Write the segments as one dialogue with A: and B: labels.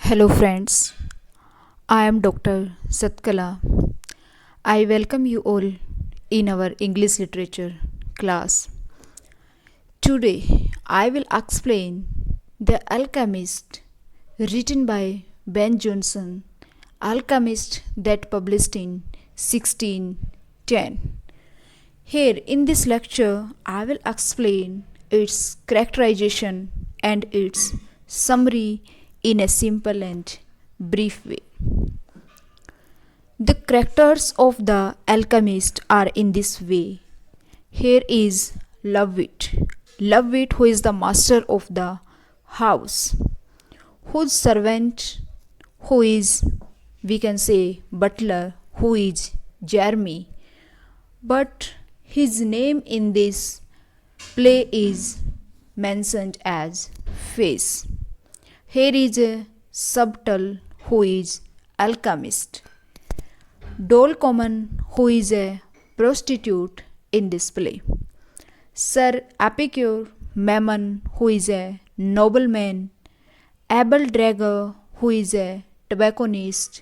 A: Hello friends, I am Dr. Satkala. I welcome you all in our English literature class. Today I will explain The Alchemist written by Ben Jonson, Alchemist that published in 1610. Here in this lecture I will explain its characterization and its summary in a simple and brief way. The characters of the alchemist are in this way. Here is Lovewit who is the master of the house, whose servant who is, we can say, butler, who is Jeremy, but his name in this play is mentioned as Face. Here is a subtle who is alchemist. Dol Common who is a prostitute in this play. Sir Epicure Mammon who is a nobleman. Abel Drager who is a tobacconist.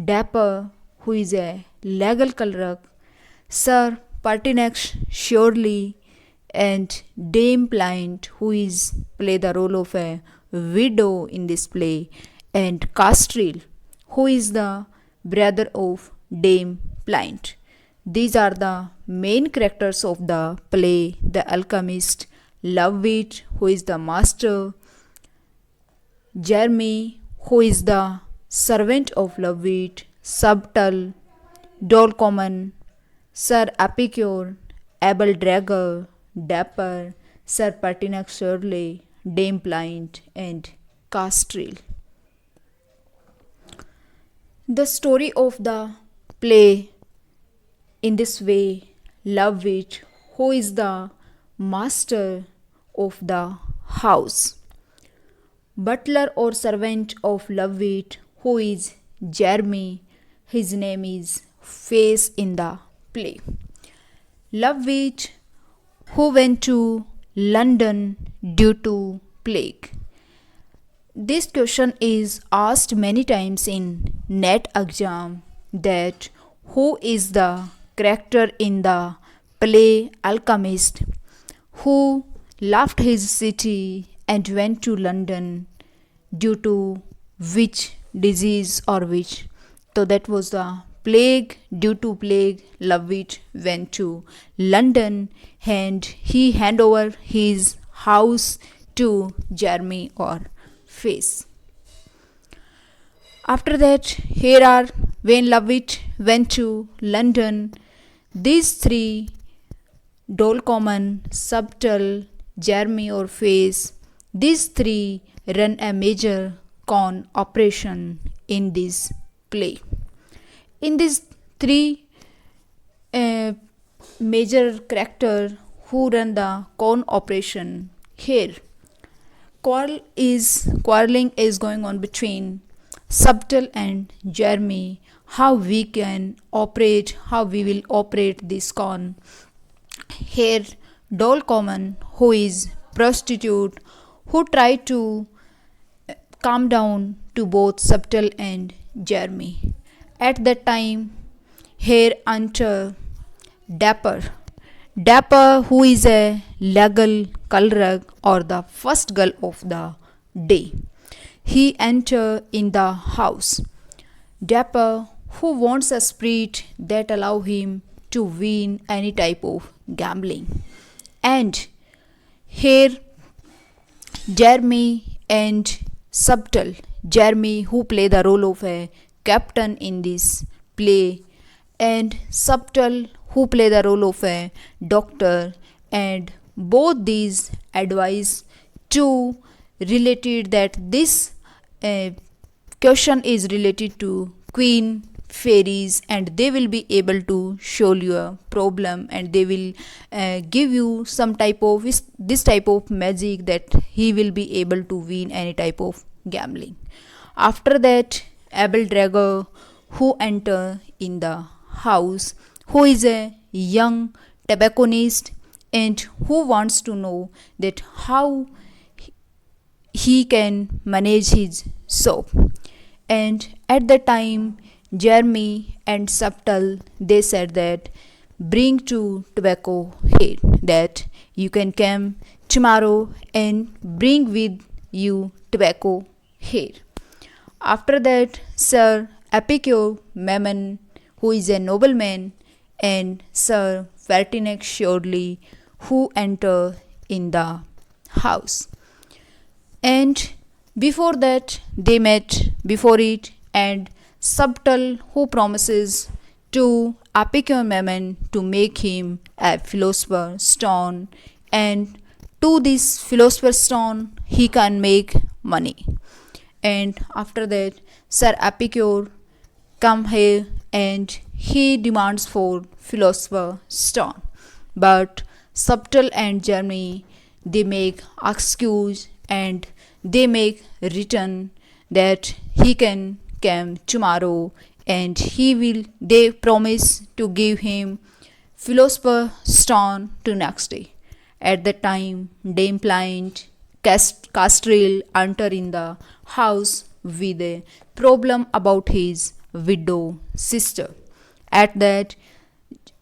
A: Dapper who is a legal clerk. Sir Pertinax Surely and Dame Pliant who is play the role of a widow in this play, and Castril who is the brother of Dame Pliant. These are the main characters of the play The Alchemist. Lovewit who is the master, Jeremy who is the servant of Lovewit, Subtle, Dol Common, Sir Epicure, Abel Drager, Dapper, Sir Pertinax Shirley, Dame Pliant, and Castril. The story of the play in this way: Lovewit, who is the master of the house, butler or servant of Lovewit, who is Jeremy, his name is Face in the play. Lovewit, who went to London due to plague. This question is asked many times in NET exam, that who is the character in the play Alchemist who left his city and went to London due to which disease or which. So that was the plague. Due to plague, Lovewit went to London and he handed over his house to Jeremy or Face. After that, here are when Lovewit went to London, these three, Dol Common, Subtle, Jeremy or Face, these three run a major con operation in this play. In these three major character who run the con operation, here quarreling is going on between Subtle and Jeremy, how we can operate, how we will operate this con. Here Dol Common, who is prostitute, who try to calm down to both Subtle and Jeremy. At that time, here enter Dapper, who is a legal clerk or the first girl of the day. He enter in the house. Dapper, who wants a spirit that allow him to win any type of gambling. And here Jeremy and Subtle. Jeremy, who play the role of a captain in this play, and Subtle, who play the role of a doctor, and both these advise to related that this question is related to queen fairies, and they will be able to solve your problem, and they will give you some type of this type of magic that he will be able to win any type of gambling. After that, Abel Drager, who enter in the house, who is a young tobacconist and who wants to know that how he can manage his soap. And at the time, Jeremy and Subtle, they said that bring to tobacco here, that you can come tomorrow and bring with you tobacco here. After that, Sir Epicure Memon, who is a nobleman, and Sir Vertinex Shortly, who enter in the house. And before that, they met before it, and Subtle, who promises to Epicure Memon to make him a philosopher stone, and to this philosopher stone he can make money. And after that, Sir Epicure come here and he demands for philosopher stone. But Subtle and Jeremy, they make excuse and they make return that he can come tomorrow, and they promise to give him philosopher stone to next day. At the time, Dame Pliant Castril enter in the house with a problem about his widow sister. At that,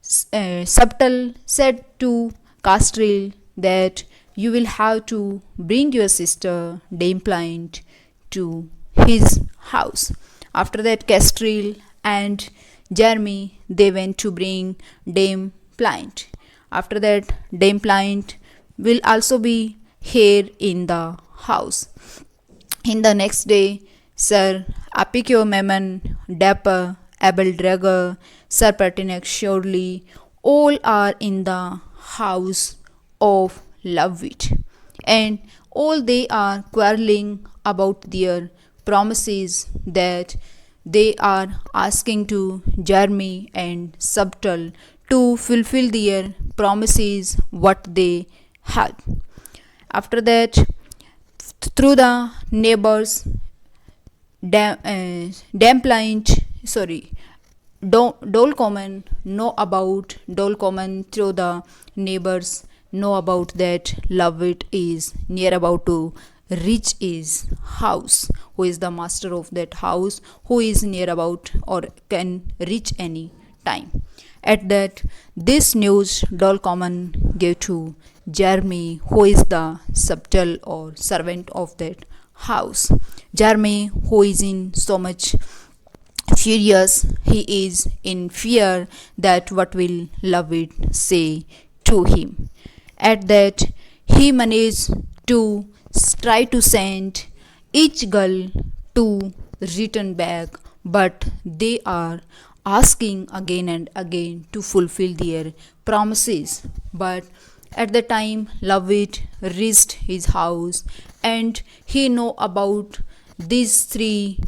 A: Subtle said to Castril that you will have to bring your sister Dame Pliant to his house. After that, Castril and Jeremy, they went to bring Dame Pliant. After that, Dame Pliant will also be here in the house. In the next day, Sir Epicure Memon, Dapper, Abel Drager, Sir Pertinax Shortly, all are in the house of Lovewit, and all they are quarreling about their promises that they are asking to Jeremy and Subtle to fulfill their promises what they had. After that, through the neighbors, Dolcommon know about Dolcommon through the neighbors know about that Lovewit is near about to reach his house, who is the master of that house, who is near about or can reach any time. At that, this news Dolcommon gave to Jeremy, who is the subtle or servant of that house. Jeremy, who is in so much furious, he is in fear that what will Lovewit say to him. At that, he managed to try to send each girl to return back, but they are asking again and again to fulfill their promises. But at the time, Lovewit reached his house and he know about these three,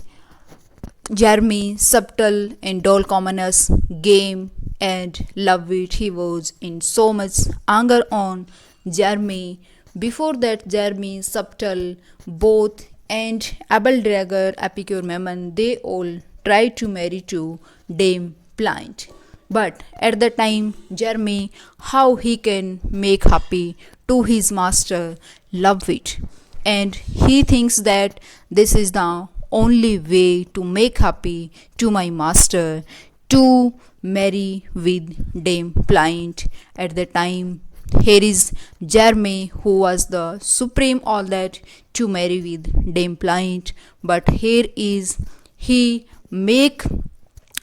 A: Jeremy, Subtle and Dolcommon's game, and Lovewit, he was in so much anger on Jeremy. Before that, Jeremy, Subtle, both and Abel Drager, Epicure Memon, they all tried to marry to Dame Pliant. But at the time, Jeremy, how he can make happy to his master Lovewit, and he thinks that this is the only way to make happy to my master, to marry with Dame Pliant. At the time, here is Jeremy, who was the supreme all that to marry with Dame Pliant, but here is he make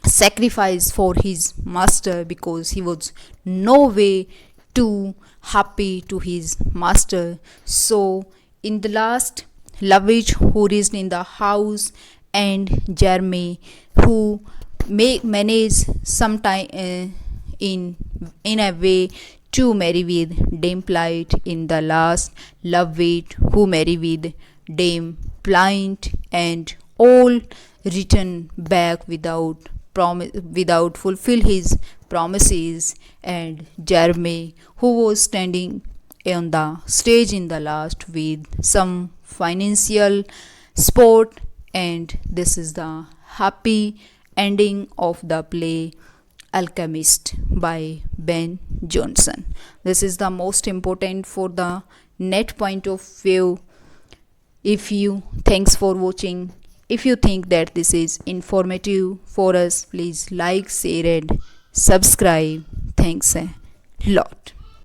A: sacrifice for his master because he was no way to happy to his master. So in the last, Lovewit, who reached in the house, and Jeremy, who manage sometime in a way to marry with Dame Pliant. In the last, Lovewit, who marry with Dame Pliant, and all return back without fulfill his promises. And Jeremy, who was standing on the stage in the last with some financial support, and this is the happy ending of the play Alchemist by Ben Jonson. This is the most important for the net point of view. If you thanks for watching, If you think that this is informative for us, please like, share and subscribe. Thanks a lot.